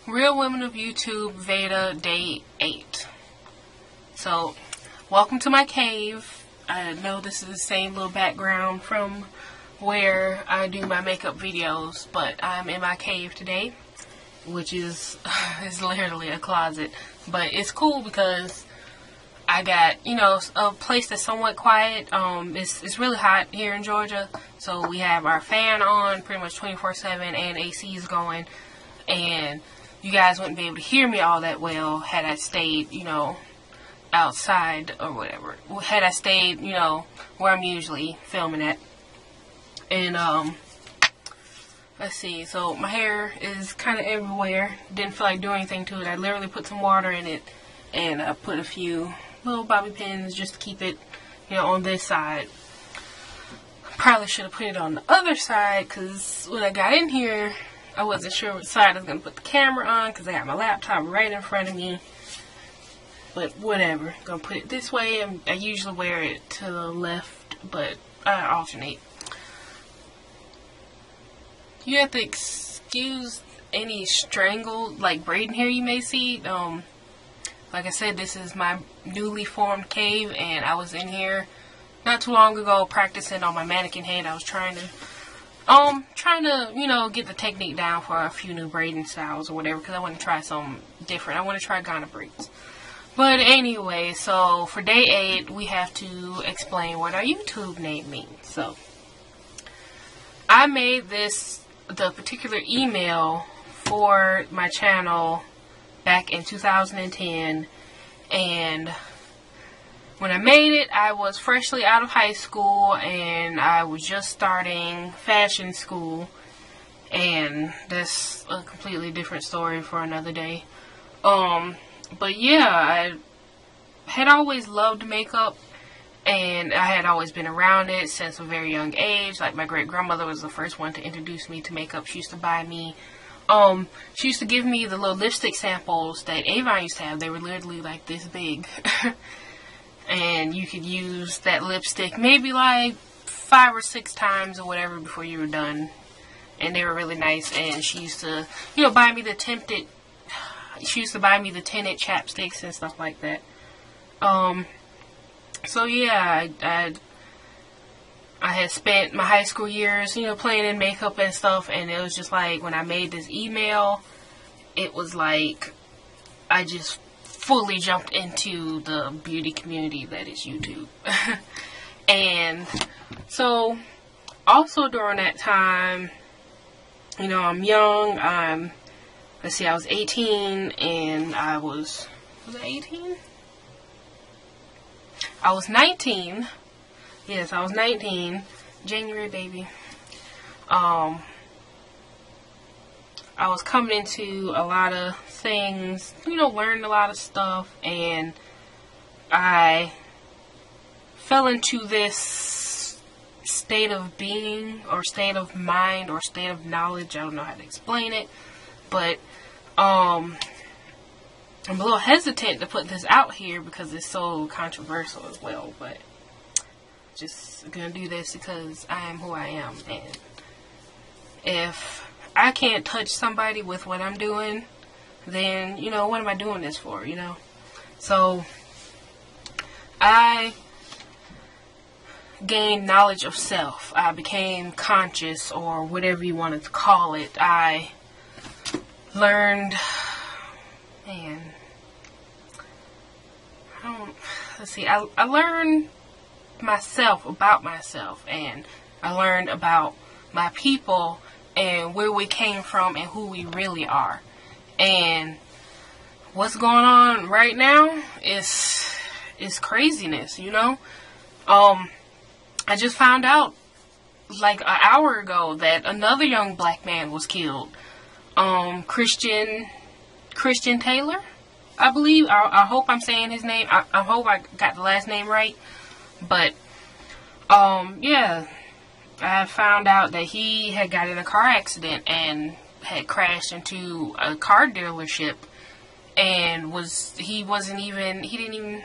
Real Women of YouTube Veda Day 8. So, welcome to my cave. I know this is the same little background from where I do my makeup videos, but I'm in my cave today, which is literally a closet. But it's cool because I got, you know, a place that's somewhat quiet. It's really hot here in Georgia, so we have our fan on pretty much 24/7 and AC is going, and you guys wouldn't be able to hear me all that well had I stayed, you know, outside or whatever. Had I stayed, you know, where I'm usually filming at. And, let's see. So, my hair is kind of everywhere. Didn't feel like doing anything to it. I literally put some water in it. And I put a few little bobby pins just to keep it, you know, on this side. Probably should have put it on the other side because when I got in here, I wasn't sure what side I was going to put the camera on because I got my laptop right in front of me. But whatever. I'm going to put it this way. I usually wear it to the left, but I alternate. You have to excuse any strangled, like, braiding hair you may see. Like I said, this is my newly formed cave, and I was in here not too long ago practicing on my mannequin head. I was trying to, you know, get the technique down for a few new braiding styles or whatever, because I want to try something different. I want to try Ghana braids. But anyway, so for day 8, we have to explain what our YouTube name means. So, I made the particular email for my channel back in 2010, and when I made it, I was freshly out of high school, and I was just starting fashion school, and that's a completely different story for another day. But yeah, I had always loved makeup, and I had always been around it since a very young age. Like, my great-grandmother was the first one to introduce me to makeup. She used to buy me, she used to give me the little lipstick samples that Avon used to have. They were literally like this big. And you could use that lipstick maybe like 5 or 6 times or whatever before you were done. And they were really nice. And she used to, you know, buy me the tinted chapsticks and stuff like that. So yeah, I had spent my high school years, you know, playing in makeup and stuff, and it was just like, when I made this email, it was like, I just fully jumped into the beauty community that is YouTube. And so, also during that time, you know, I'm young, let's see, I was 18, and was I 18? I was 19. Yes, I was 19. January, baby. I was coming into a lot of things, you know, learning a lot of stuff, and I fell into this state of being, or state of mind, or state of knowledge. I don't know how to explain it, but I'm a little hesitant to put this out here because it's so controversial as well, but just gonna do this because I am who I am, and if I can't touch somebody with what I'm doing, then, you know, what am I doing this for, you know? So, I gained knowledge of self. I became conscious, or whatever you wanted to call it. I learned, I learned myself, about myself, and I learned about my people and where we came from and who we really are. And what's going on right now is craziness, you know? I just found out like an hour ago that another young black man was killed. Christian Taylor, I believe. I hope I'm saying his name. I hope I got the last name right. But, yeah, I found out that he had got in a car accident and had crashed into a car dealership, and he didn't even,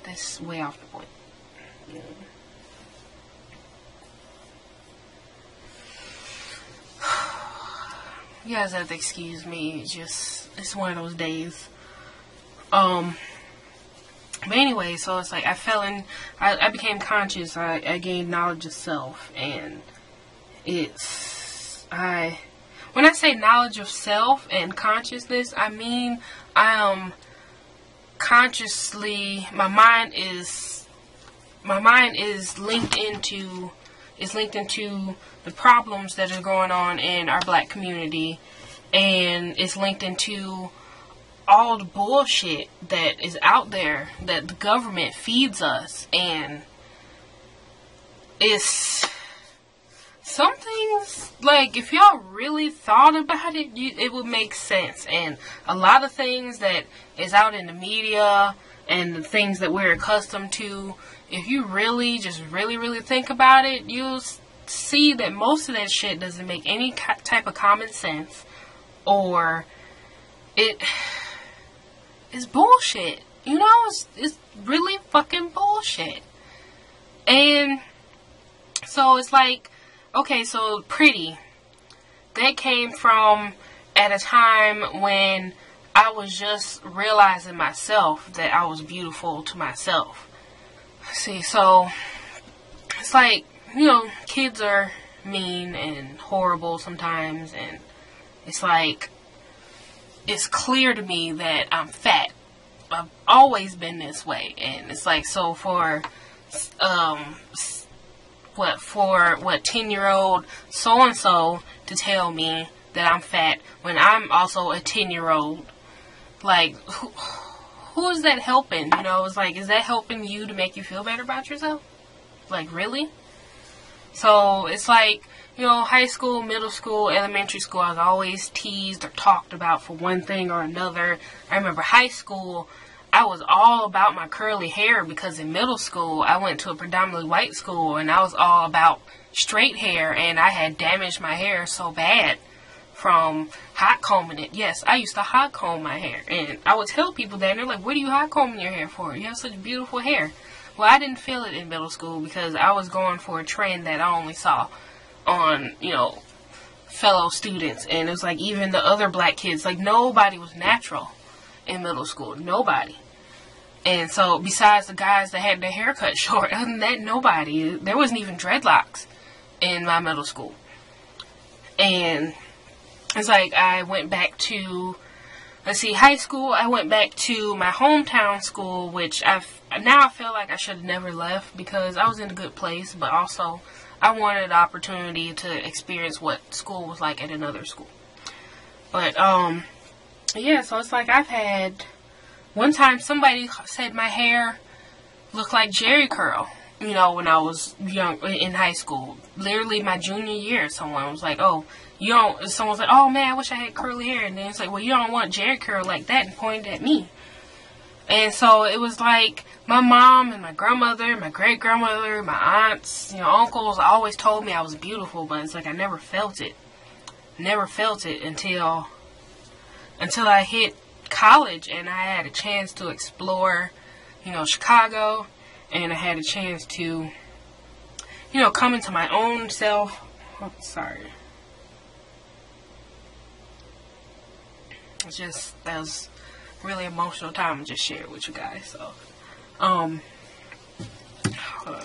that's way off the point. you guys have to excuse me. It's one of those days. But anyway, so it's like I became conscious. I gained knowledge of self, and when I say knowledge of self and consciousness, I mean I am consciously, my mind is linked into the problems that are going on in our black community, and it's linked into all the bullshit that is out there that the government feeds us. And it's some things, like, if y'all really thought about it, it would make sense. And a lot of things that is out in the media and the things that we're accustomed to, if you really think about it, you'll see that most of that shit doesn't make any type of common sense, or it's bullshit. You know, it's really fucking bullshit. And so it's like, okay, so pretty, that came from at a time when I was just realizing myself that I was beautiful to myself. See, so it's like, you know, kids are mean and horrible sometimes, and it's like, it's clear to me that I'm fat. I've always been this way. And it's like, so for 10-year-old so-and-so to tell me that I'm fat when I'm also a 10-year-old, like, who is that helping? You know, it's like, is that helping you to make you feel better about yourself? Like, really? So it's like, you know, high school, middle school, elementary school, I was always teased or talked about for one thing or another. I remember high school, I was all about my curly hair, because in middle school, I went to a predominantly white school, and I was all about straight hair, and I had damaged my hair so bad from hot combing it. Yes, I used to hot comb my hair, and I would tell people that, and they're like, what are you hot combing your hair for? You have such beautiful hair. Well, I didn't feel it in middle school, because I was going for a trend that I only saw on, you know, fellow students. And it was like, even the other black kids, like, nobody was natural in middle school. Nobody. And so, besides the guys that had their hair cut short, other than that, nobody. There wasn't even dreadlocks in my middle school. And it's like, I went back to, high school, I went back to my hometown school, which now I feel like I should have never left, because I was in a good place, but also I wanted the opportunity to experience what school was like at another school. But, yeah, so it's like, I've had, one time somebody said my hair looked like Jerry curl, you know, when I was young, in high school. Literally my junior year, someone was like, oh, someone's like, oh man, I wish I had curly hair. And then it's like, well, you don't want Jerry curl like that, and pointed at me. And so it was like, my mom and my grandmother, my great-grandmother, my aunts, you know, uncles always told me I was beautiful, but it's like, I never felt it. Never felt it until I hit college, and I had a chance to explore, you know, Chicago, and I had a chance to, you know, come into my own self. Oh, sorry. It's just, that was really emotional time to just share with you guys. So, hold on.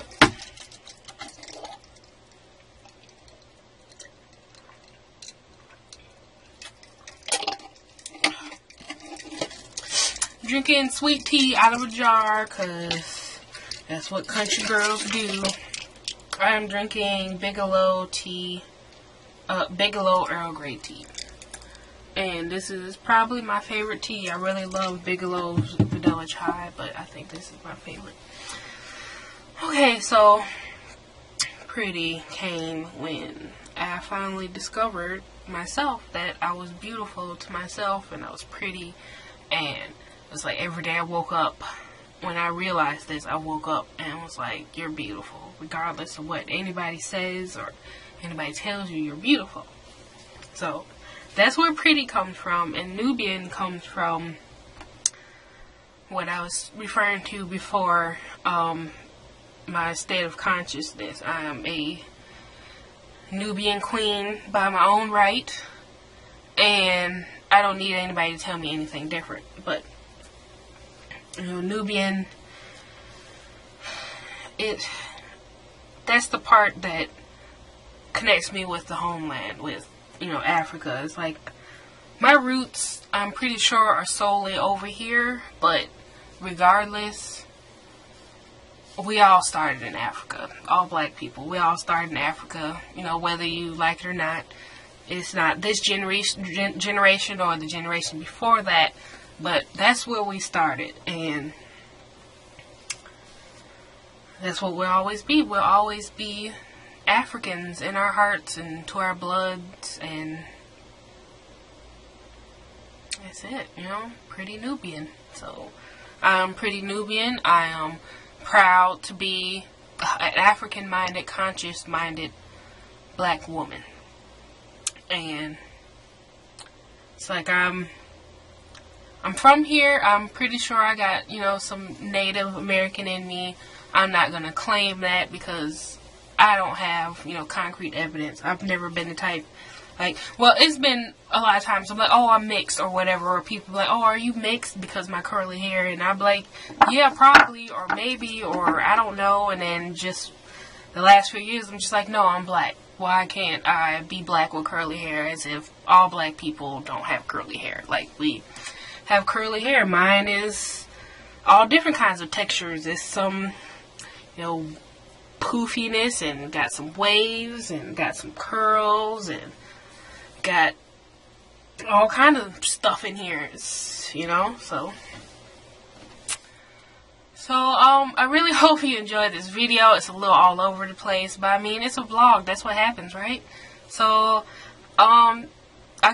Drinking sweet tea out of a jar, because that's what country girls do. I am drinking Bigelow tea, Bigelow Earl Grey tea. And this is probably my favorite tea. I really love Bigelow's Vanilla Chai, but I think this is my favorite. Okay, so pretty came when I finally discovered myself, that I was beautiful to myself, and I was pretty. And it was like, every day I woke up, when I realized this, I woke up and was like, you're beautiful. Regardless of what anybody says or anybody tells you, you're beautiful. So that's where pretty comes from. And Nubian comes from what I was referring to before, my state of consciousness. I am a Nubian queen by my own right. and I don't need anybody to tell me anything different. But you know, Nubian, that's the part that connects me with the homeland, with, you know, Africa. It's like my roots, I'm pretty sure, are solely over here, but regardless, we all started in Africa. All black people, we all started in Africa, you know, whether you like it or not. It's not this generation or the generation before that, but that's where we started, and that's what we'll always be. We'll always be Africans in our hearts and to our bloods, and that's it, you know, pretty Nubian. So, I'm pretty Nubian. I am proud to be an African-minded, conscious-minded black woman. And it's like I'm from here. I'm pretty sure I got, you know, some Native American in me. I'm not going to claim that because I don't have, you know, concrete evidence. I've never been the type, like, well, it's been a lot of times I'm like, oh, I'm mixed or whatever, or people like, oh, are you mixed because of my curly hair? And I'm like, yeah, probably, or maybe, or I don't know. And then just the last few years, I'm just like, no, I'm black. Why can't I be black with curly hair, as if all black people don't have curly hair? Like, we have curly hair. Mine is all different kinds of textures. It's some, you know, poofiness, and got some waves, and got some curls, and got all kind of stuff in here. It's, you know, so I really hope you enjoyed this video. It's a little all over the place, but I mean, it's a vlog. That's what happens, right? So, I'll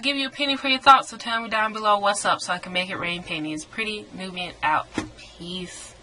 give you a penny for your thoughts, so tell me down below what's up so I can make it rain pennies. Pretty Nubian out. Peace.